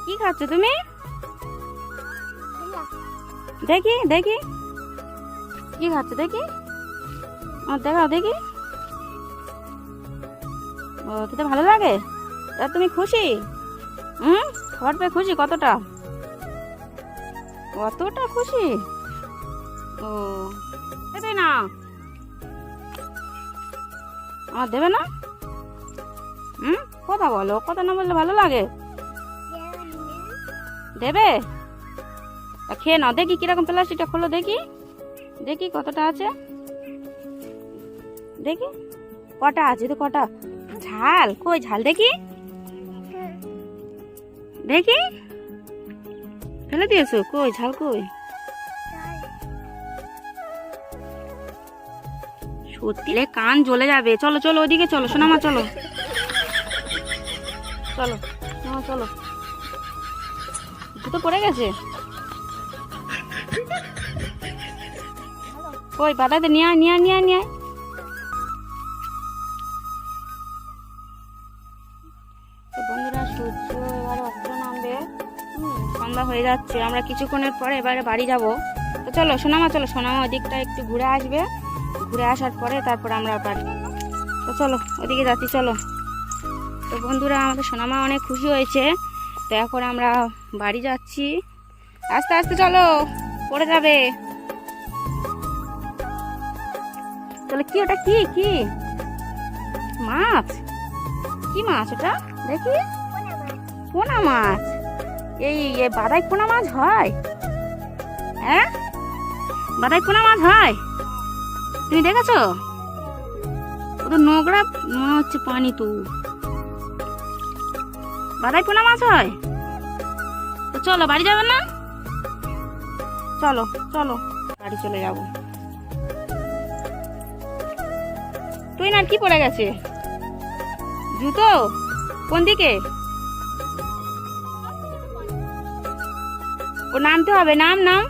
কি খাচ্ছ তুমি? দেখি দেখি কি খাচ্ছ দেখি, দেখাও দেখি। ও খেতে ভালো লাগে? তুমি খুশি? খাবার পেয়ে খুশি? কতটা কতটা খুশি? ও দেবে না? আমার দেবে না? কথা বলো, কথা না বললে ভালো লাগে? দেবে? খেয়ে নাও দেখি কিরকম। প্লাস্টিকটা খোলো দেখি, দেখি কতটা আছে, দেখি কটা আছে তো, কটা ঝাল কই, ঝাল দেখি দেখি। ফেলে দিয়েছো? কই ঝাল কই? সত্যি কান জ্বলে যাবে। চলো চলো ওদিকে চলো সোনামা, চলো চলো সোনামা চলো। জুতো পড়ে গেছে কই? বাদাতে নিয়ে আয় নিয়ে আয় নিয়ে আয় নিয়ে আয়। বন্ধুরা সূর্য এবারে অস্ত নামবে, সন্ধ্যা হয়ে যাচ্ছে। আমরা কিছুক্ষণের পরে এবারে বাড়ি যাব। তো চলো সোনামা চলো, সোনামা ওদিকটা একটু ঘুরে আসবে, ঘুরে আসার পরে তারপর আমরা বাড়ি। তো চলো ওদিকে যাচ্ছি চলো। তো বন্ধুরা আমাদের সোনামা অনেক খুশি হয়েছে, তো এখন আমরা বাড়ি যাচ্ছি। আস্তে আস্তে চলো, পড়ে যাবে। চলো। কি ওটা? কি কি মাছ? কি মাছ ওটা দেখি? পোনা মাছ। এই বাদাই পোনা মাছ হয়? হ্যাঁ বাদাই পোনা মাছ হয়? তুমি দেখেছো? ও তো নোংরা মনে হচ্ছে পানি। তো বাদাই পোনা মাছ হয়? তো চলো বাড়ি যাবে না? চলো চলো বাড়ি চলে যাব। তুই না কি পড়ে গেছে? জুতো কোন দিকে? ও নামতে হবে, নাম নাম।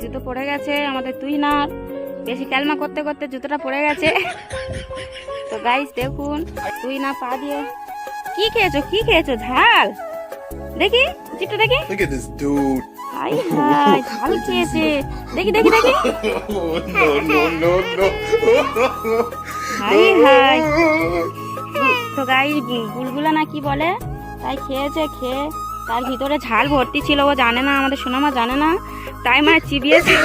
জুতো পড়ে গেছে আমাদের। তুই না বেশি ক্যালমা করতে করতে জুতোটা পড়ে গেছে। তো গাইস দেখুন, তুই না পা দিয়ে কি খেয়েছো? কি খেয়েছো? ঝাল দেখি, চিপটা দেখি। হাই হাই ঝাল খেয়েছে, দেখি দেখি দেখি। High high. তো গাইস বুলবুলা না কি বলে তাই খেয়েছে, খেয়ে তার ভিতরে ঝাল ভর্তি ছিল। ও জানে না, আমাদের সোনামা জানে না, তাই মা চিবিয়েছে,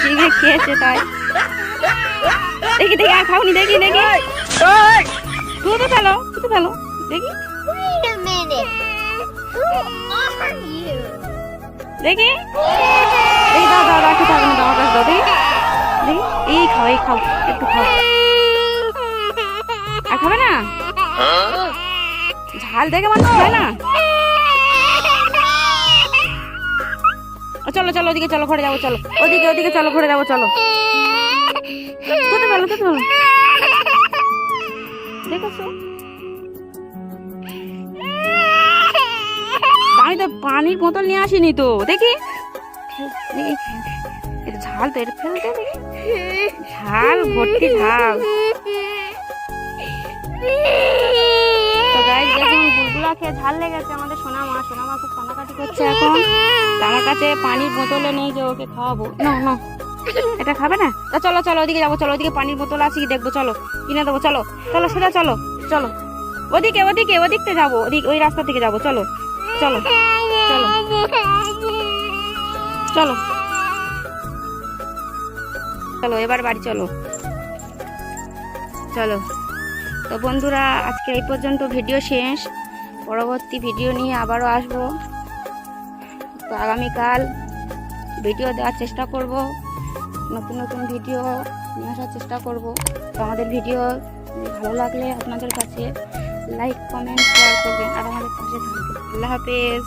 চিবিয়ে খেয়েছে। তাই দেখি দেখি, আর খাওনি দেখি দেখি। তুই তো ফেলো, তুই তো ফেলো দেখি দেখি দেখি। দাও দাও রাখি থাকবে না, আমার কাছে দাও দেখি দেখি। এই খাও, এই খাও, একটু খাও। আর খাবে না? ঝাল দেখে মানুষ খায় না। চলো চলো ওদিকে চলো, ঘরে যাবো চলো। ওদিকে ওদিকে চলো, ঘরে যাবো চলো। কোথায় ভালো কোথায় ভালো দেখেছো? আমি তো পানির বোতল নিয়ে আসিনি তো। দেখি ঝাল তো, এটা ফেলতে দেখি। ঝাল ভর্তি ঝাল। তো গাইস দেখুন বুলবুলা খেয়ে ঝাল লেগেছে আমাদের সোনামা। সোনামা খুব কান্নাকাটি করছে এখন। আমার কাছে পানির বোতলে নেই যে ওকে খাওয়াবো। না না এটা খাবে না। তো চলো চলো ওদিকে যাবো, চলো ওদিকে পানির বোতল আছে কি দেখবো, চলো কিনে দেবো। চলো চলো সোজা চলো চলো ওদিকে ওদিকে ওদিকতে যাবো, ওই রাস্তা থেকে যাবো। চলো চলো চলো চলো চলো এবার বাড়ি চলো চলো। তো বন্ধুরা আজকে এই পর্যন্ত ভিডিও শেষ। পরবর্তী ভিডিও নিয়ে আবারও আসবো। তো আগামীকাল ভিডিও দেওয়ার চেষ্টা করব, নতুন নতুন ভিডিও নিয়ে আসার চেষ্টা করব। তো আমাদের ভিডিও ভালো লাগলে আপনাদের কাছে লাইক কমেন্ট শেয়ার করবেন আর আমাদের পাশে থাকবেন। আল্লাহ হাফেজ।